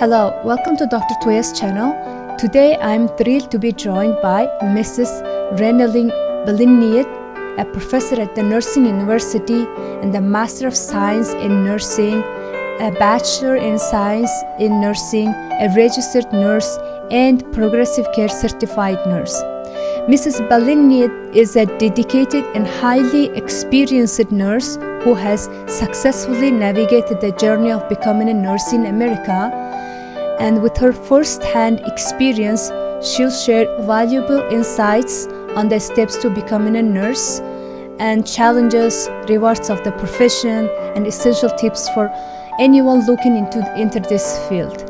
Hello, welcome to Dr. Toya's channel. Today I'm thrilled to be joined by Mrs. Renalyn Baliniet, a professor at the Nursing University and a Master of Science in Nursing, a Bachelor in Science in Nursing, a registered nurse, and Progressive Care Certified Nurse. Mrs. Baliniet is a dedicated and highly experienced nurse who has successfully navigated the journey of becoming a nurse in America. And with her first-hand experience, she'll share valuable insights on the steps to becoming a nurse and challenges, rewards of the profession, and essential tips for anyone looking into this field.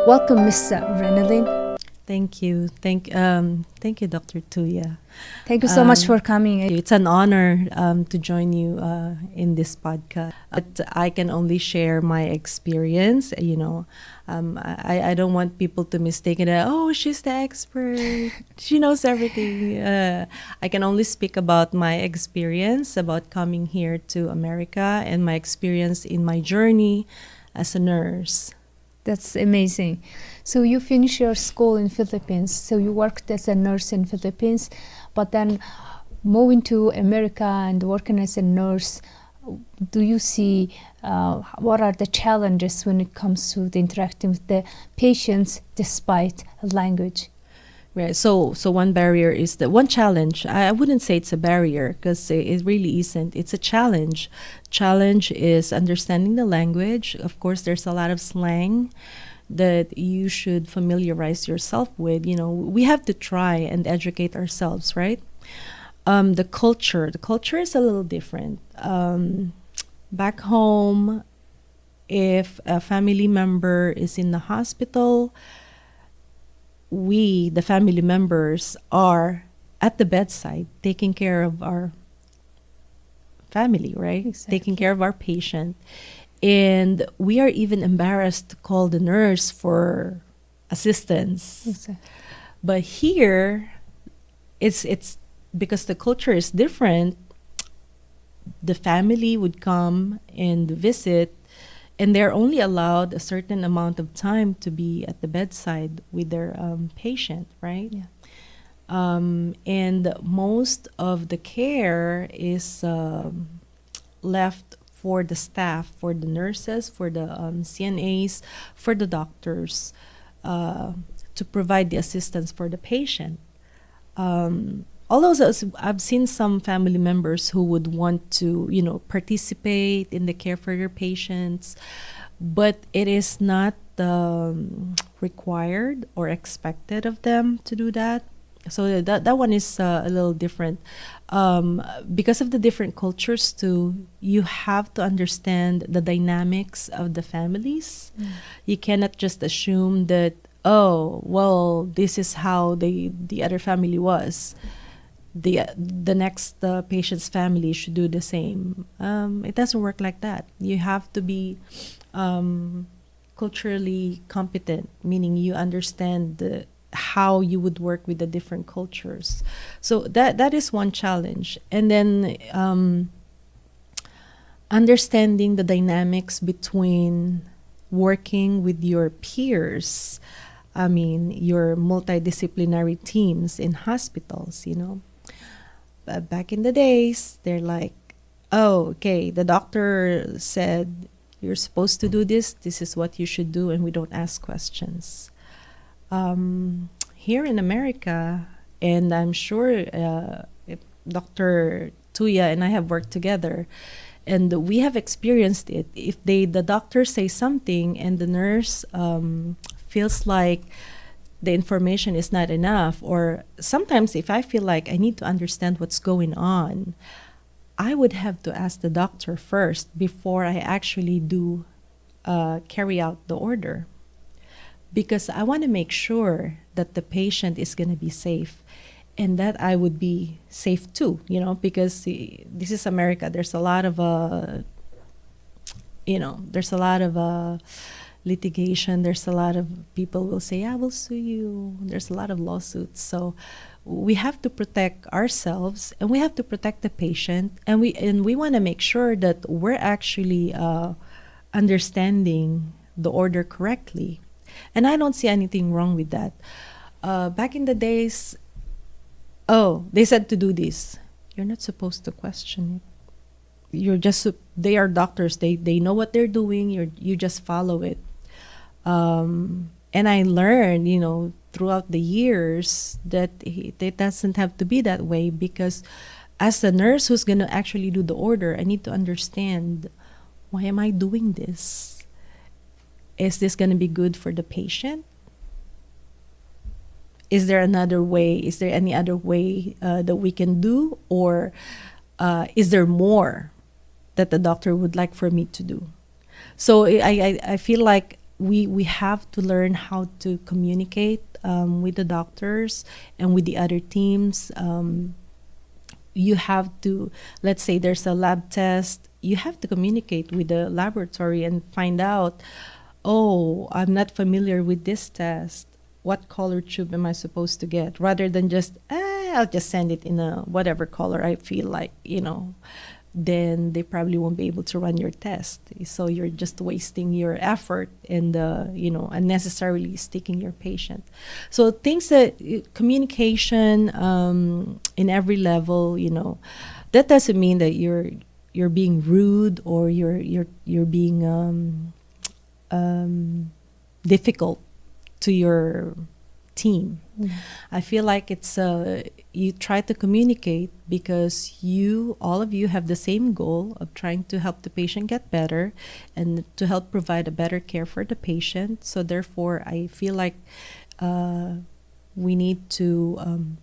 Welcome, Ms. Renalyn. Thank you. Thank you, Dr. Tuya. Thank you so much for coming. It's an honor to join you in this podcast. But I can only share my experience. I don't want people to mistake it. Oh, she's the expert. She knows everything. I can only speak about my experience about coming here to America and my experience in my journey as a nurse. That's amazing. So you finished your school in Philippines. So you worked as a nurse in Philippines, but then moving to America and working as a nurse, do you see what are the challenges when it comes to the interacting with the patients despite language? Right. So one barrier is that one challenge. I wouldn't say it's a barrier because it really isn't. It's a challenge. Challenge is understanding the language. Of course, there's a lot of slang that you should familiarize yourself with. We have to try and educate ourselves, right? The culture is a little different. Back home, if a family member is in the hospital, we, the family members, are at the bedside taking care of our family, right? Exactly. Taking care of our patient. And we are even embarrassed to call the nurse for assistance. Exactly. But here, it's because the culture is different. The family would come and visit, and they're only allowed a certain amount of time to be at the bedside with their patient, right? Yeah. And most of the care is left for the staff, for the nurses, for the CNAs, for the doctors, to provide the assistance for the patient. Although I've seen some family members who would want to, participate in the care for their patients, but it is not required or expected of them to do that. So that one is a little different. Because of the different cultures too, you have to understand the dynamics of the families. You cannot just assume that, oh, well, this is how the other family was. The next patient's family should do the same. It doesn't work like that. You have to be culturally competent, meaning you understand how you would work with the different cultures. So that is one challenge. And then understanding the dynamics between working with your peers. I mean, your multidisciplinary teams in hospitals, Back in the days, they're like, oh, okay, the doctor said you're supposed to do this. This is what you should do, and we don't ask questions. Here in America, and I'm sure if Dr. Tuya and I have worked together, and we have experienced it. If the doctor says something and the nurse feels like the information is not enough, or sometimes if I feel like I need to understand what's going on, I would have to ask the doctor first before I actually do carry out the order, because I want to make sure that the patient is going to be safe and that I would be safe too, because this is America. There's a lot of litigation. There's a lot of people will say, I will sue you. There's a lot of lawsuits. So we have to protect ourselves and we have to protect the patient, and we want to make sure that we're actually understanding the order correctly. And I don't see anything wrong with that. Back in the days, they said to do this. You're not supposed to question it. They are doctors. They know what they're doing. You just follow it. And I learned, throughout the years that it doesn't have to be that way, because as a nurse who's going to actually do the order, I need to understand, why am I doing this? Is this going to be good for the patient? Is there another way? Is there any other way that we can do? Or is there more that the doctor would like for me to do? So I feel like we have to learn how to communicate with the doctors and with the other teams. You have to, let's say there's a lab test, you have to communicate with the laboratory and find out, I'm not familiar with this test. What color tube am I supposed to get? Rather than just, I'll just send it in a whatever color I feel like, then they probably won't be able to run your test. So you're just wasting your effort and, unnecessarily sticking your patient. So things that communication in every level, that doesn't mean that you're being rude or you're being difficult to your team. I feel like it's you try to communicate because all of you have the same goal of trying to help the patient get better and to help provide a better care for the patient. So therefore, I feel like we need to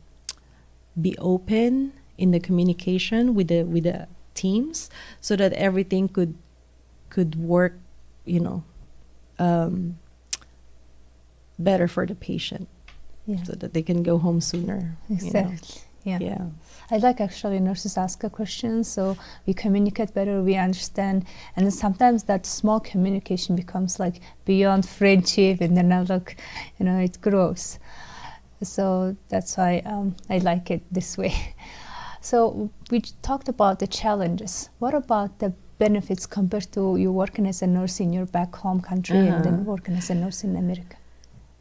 be open in the communication with the teams so that everything could work, better for the patient. Yeah. So that they can go home sooner. Exactly. Yeah. I like actually nurses ask a question, so we communicate better, we understand, and then sometimes that small communication becomes like beyond friendship, and then it grows. So that's why I like it this way. So we talked about the challenges. What about the benefits compared to you working as a nurse in your back home country and then working as a nurse in America?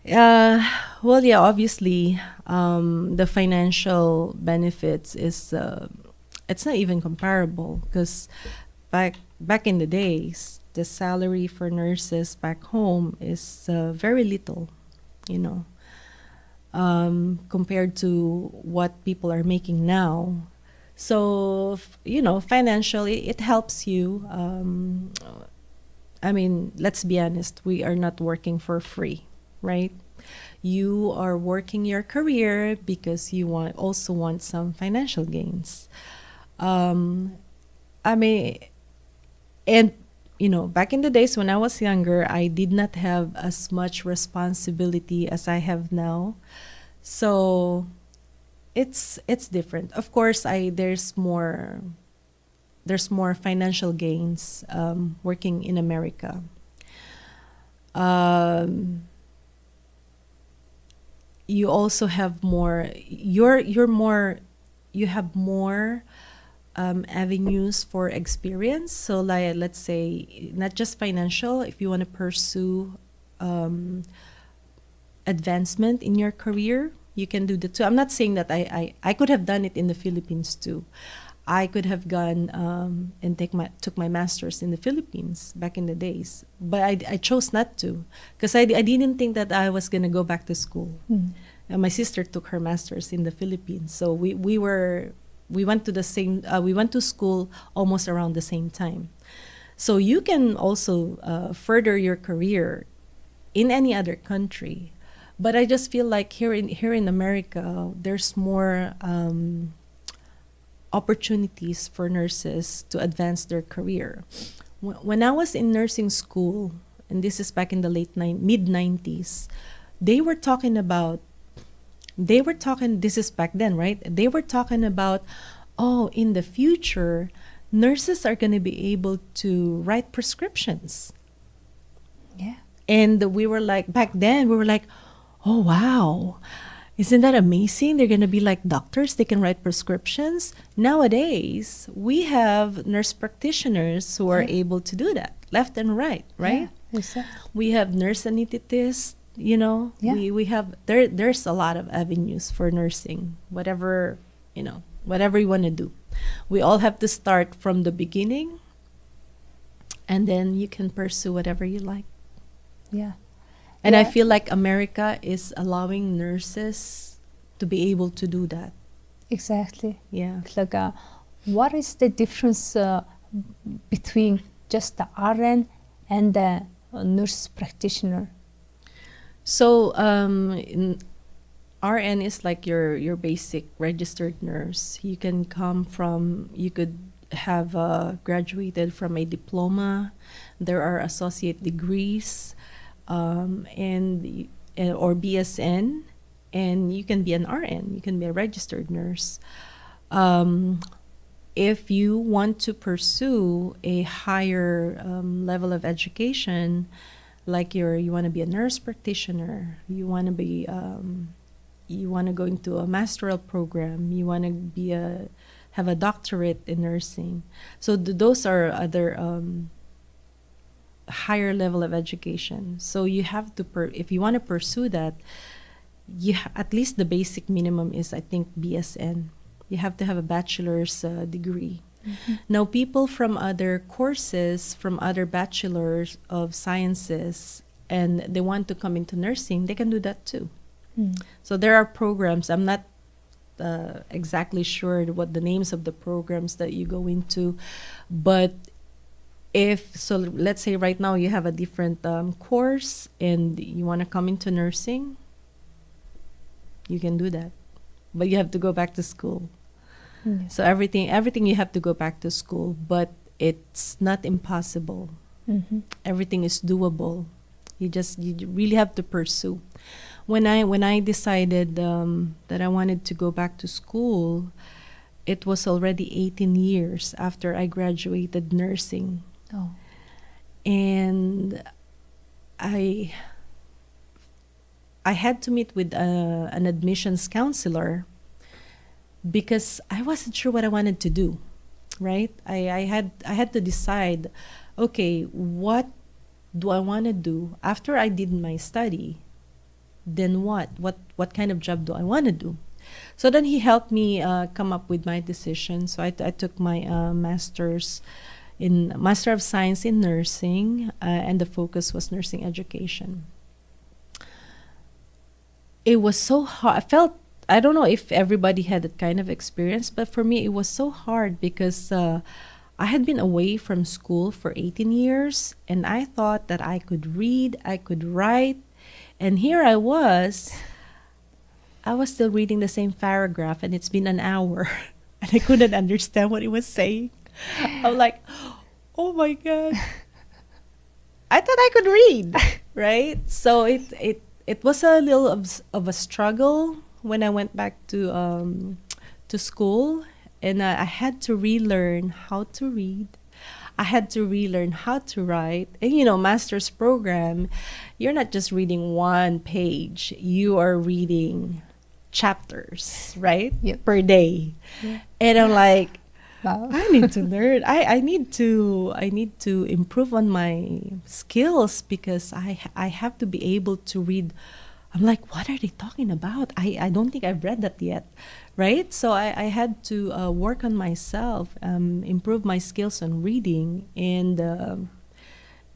Well, yeah, obviously, the financial benefits is, it's not even comparable, because back in the days, the salary for nurses back home is very little, compared to what people are making now. So, financially, it helps you. Let's be honest, we are not working for free. Right? You are working your career because you also want some financial gains. And back in the days when I was younger, I did not have as much responsibility as I have now. So it's different. Of course, there's more financial gains working in America. You also have more. You have more avenues for experience. So, like, let's say, not just financial. If you want to pursue advancement in your career, you can do that too. I'm not saying that I could have done it in the Philippines too. I could have gone and took my master's in the Philippines back in the days, but I chose not to, because I didn't think that I was gonna go back to school. My sister took her master's in the Philippines, so we went to school almost around the same time. So you can also further your career in any other country, but I just feel like here in America, there's more opportunities for nurses to advance their career. When I was in nursing school, and this is back in the mid-90s, this is back then, right? They were talking about, in the future, nurses are going to be able to write prescriptions. Yeah. And back then, we were like, oh, wow. Isn't that amazing? They're going to be like doctors. They can write prescriptions. Nowadays, we have nurse practitioners who are able to do that, left and right? Yeah, exactly. We have nurse anesthetists Yeah. we have there's a lot of avenues for nursing, whatever you want to do. We all have to start from the beginning, and then you can pursue whatever you like. Yeah. And I Yeah. feel like America is allowing nurses to be able to do that. Exactly. Yeah. Like, what is the difference between just the RN and the nurse practitioner? So RN is like your basic registered nurse. You could have graduated from a diploma. There are associate degrees, or BSN, and you can be an RN. You can be a registered nurse. If you want to pursue a higher level of education, like you want to be a nurse practitioner, you want to go into a masteral program, you want to have a doctorate in nursing. So those are other higher level of education. So you have to if you want to pursue that, at least the basic minimum is, I think, BSN. You have to have a bachelor's degree. Mm-hmm. Now, people from other courses, from other bachelors of sciences, and they want to come into nursing, they can do that too. So there are programs. I'm not exactly sure what the names of the programs that you go into, but let's say right now you have a different course and you want to come into nursing, you can do that, but you have to go back to school. Yeah. So everything you have to go back to school, but it's not impossible. Mm-hmm. Everything is doable. You really have to pursue. When I decided that I wanted to go back to school, it was already 18 years after I graduated nursing. Oh. And I had to meet with an admissions counselor because I wasn't sure what I wanted to do, right? I had to decide, okay, what do I want to do after I did my study? Then what kind of job do I want to do? So then he helped me come up with my decision. So I took my Master of Science in Nursing, and the focus was nursing education. It was so hard. I don't know if everybody had that kind of experience, but for me it was so hard because I had been away from school for 18 years, and I thought that I could read, I could write, and here I was still reading the same paragraph, and it's been an hour, and I couldn't understand what it was saying. I'm like, oh my God. I thought I could read, right? So it was a little of a struggle when I went back to school, and I had to relearn how to read. I had to relearn how to write. And master's program, you're not just reading one page, you are reading chapters, right? Yep. Per day. Yeah. And I'm like, Wow. I need to learn. I need to improve on my skills because I have to be able to read. I'm like, what are they talking about? I don't think I've read that yet, right? So I had to work on myself, improve my skills on reading, and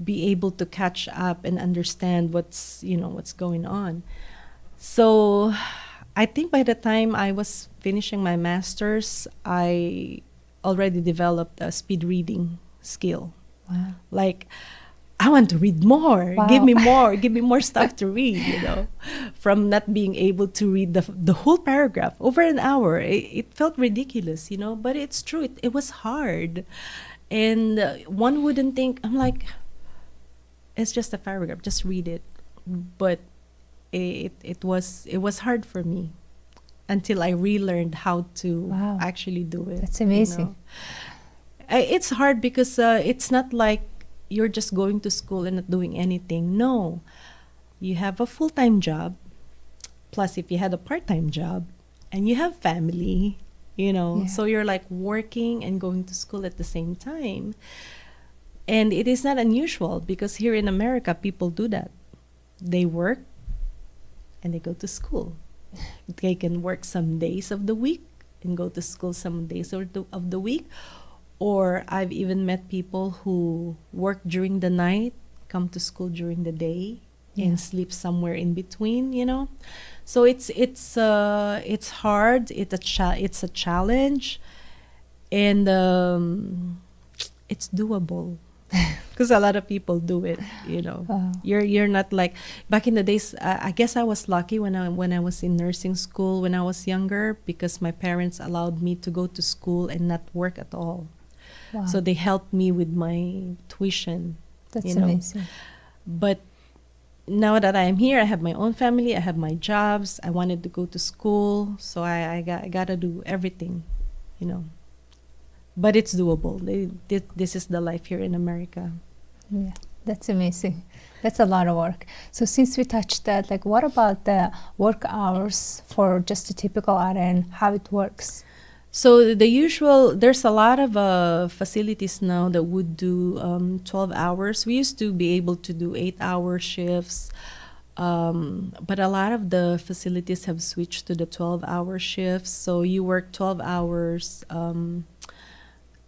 be able to catch up and understand what's going on. So I think by the time I was finishing my master's, I already developed a speed reading skill. Wow. Like, I want to read more. Wow. Give me more stuff to read, From not being able to read the whole paragraph over an hour. It felt ridiculous, but it's true. It was hard. And one wouldn't think, I'm like, it's just a paragraph, just read it. But it was hard for me until I relearned how to Wow. actually do it. That's amazing. It's hard because it's not like you're just going to school and not doing anything. No, you have a full-time job, plus if you had a part-time job, and you have family, Yeah. so you're like working and going to school at the same time. And it is not unusual because here in America, people do that. They work and they go to school. They can work some days of the week and go to school some days of the week. Or I've even met people who work during the night, come to school during the day, and sleep somewhere in between, you know. So it's hard. It's a challenge, and it's doable because a lot of people do it. You know, you're not like back in the days. I guess I was lucky when I was in nursing school when I was younger, because my parents allowed me to go to school and not work at all. Wow. So they helped me with my tuition. That's you know. amazing. But now that I'm here, I have my own family, I have my jobs, I wanted to go to school, so I got to do everything, you know. But it's doable. This is the life here in America. Yeah, that's amazing. That's a lot of work. So since we touched that, like, what about the work hours for just a typical RN, how it works? So there's a lot of facilities now that would do 12 hours. We used to be able to do 8-hour shifts, but a lot of the facilities have switched to the 12-hour shifts. So you work 12 hours,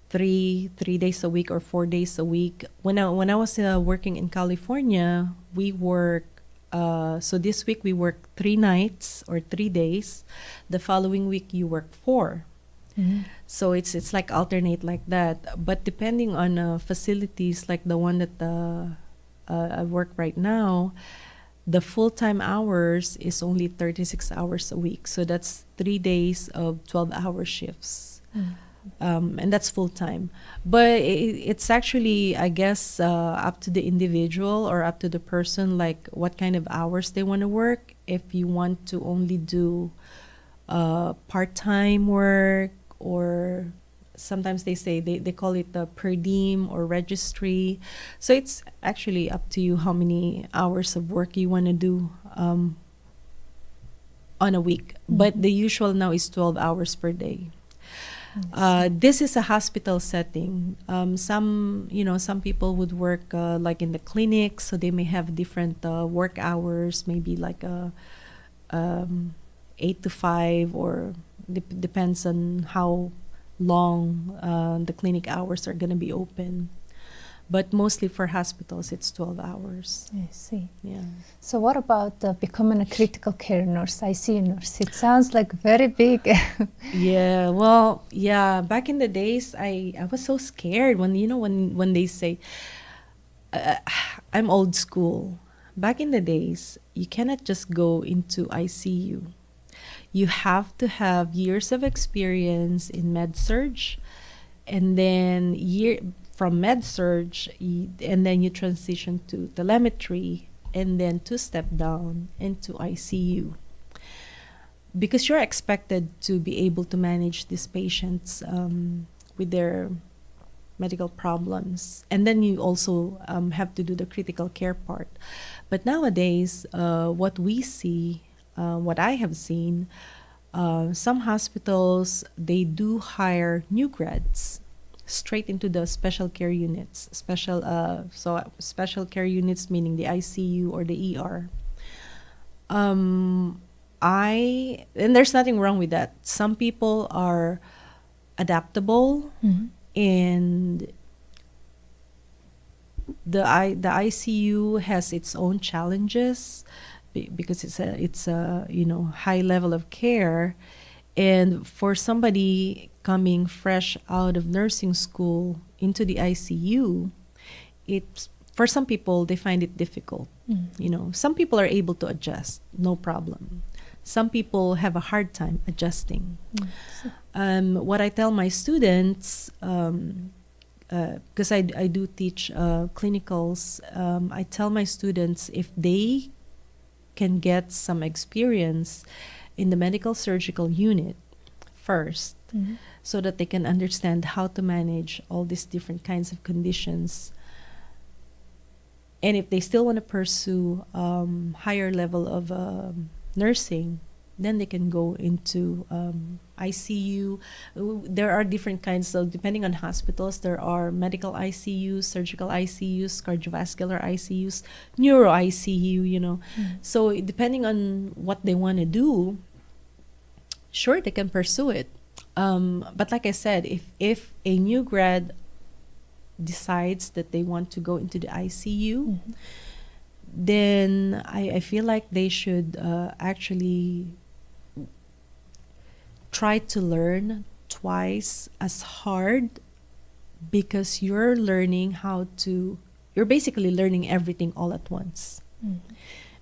3 days a week or 4 days a week. When I was working in California, we work. So this week we work 3 nights or 3 days. The following week you work 4. Mm-hmm. So it's like alternate like that. But depending on facilities like the one that I work right now, the full-time hours is only 36 hours a week. So that's 3 days of 12-hour shifts. Mm-hmm. And that's full-time. But it's actually, I guess, up to the individual or up to the person, like what kind of hours they want to work. If you want to only do part-time work, or sometimes they say they call it the per diem or registry. So it's actually up to you how many hours of work you want to do on a week. Mm-hmm. But the usual now is 12 hours per day. This is a hospital setting. Some people would work like in the clinic, so they may have different work hours, maybe like 8 to 5, or depends on how long the clinic hours are going to be open. But mostly for hospitals, it's 12 hours. I see. Yeah. So what about becoming a critical care nurse, ICU nurse? It sounds like very big. Yeah, well, yeah. Back in the days, I was so scared when they say, I'm old school. Back in the days, you cannot just go into ICU. You have to have years of experience in med-surg, and then from med-surg, and then you transition to telemetry, and then to step down into ICU. Because you're expected to be able to manage these patients with their medical problems. And then you also have to do the critical care part. But nowadays, what we see, what I have seen, some hospitals, they do hire new grads straight into the special care units. Special care units meaning the ICU or the ER. And there's nothing wrong with that. Some people are adaptable, mm-hmm. and the ICU has its own challenges because it's a high level of care, and for somebody coming fresh out of nursing school into the ICU, for some people they find it difficult. Mm. Some people are able to adjust, no problem. Some people have a hard time adjusting. What I tell my students, because I do teach clinicals, I tell my students if they can get some experience in the medical surgical unit first, mm-hmm. so that they can understand how to manage all these different kinds of conditions. And if they still want to pursue higher level of nursing, then they can go into ICU. There are different kinds. So depending on hospitals, there are medical ICUs, surgical ICUs, cardiovascular ICUs, neuro ICU, you know. So depending on what they want to do, sure, they can pursue it. But like I said, if a new grad decides that they want to go into the ICU, then I feel like they should actually try to learn twice as hard, because you're basically learning everything all at once.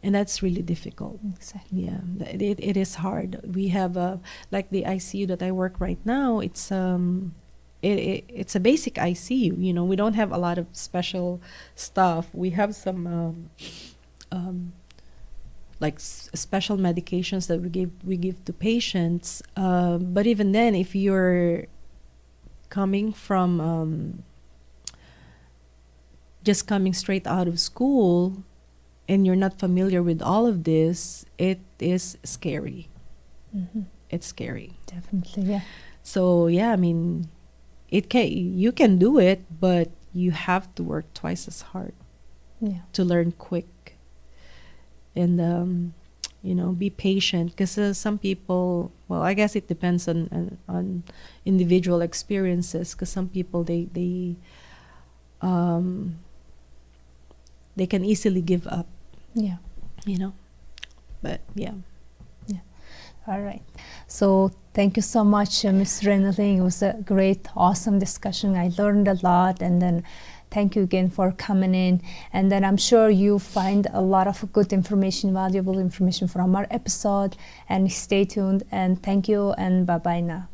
And that's really difficult. Exactly. Yeah, it is hard. We have like the ICU that I work right now. It's it's a basic ICU. You know, we don't have a lot of special stuff. We have some like special medications that we give to patients. But even then, if you're coming from just coming straight out of school and you're not familiar with all of this, it is scary. It's scary. Definitely, yeah. So yeah, I mean, you can do it, but you have to work twice as hard to learn quick. And you know, be patient, because some people, well, I guess it depends on individual experiences, because some people they can easily give up. Yeah. You know, but yeah. All right. So thank you so much, Ms. Renaling. It was a great, awesome discussion. I learned a lot, and then thank you again for coming in. And then I'm sure you find a lot of good information, valuable information from our episode. And stay tuned. And thank you, and bye-bye now.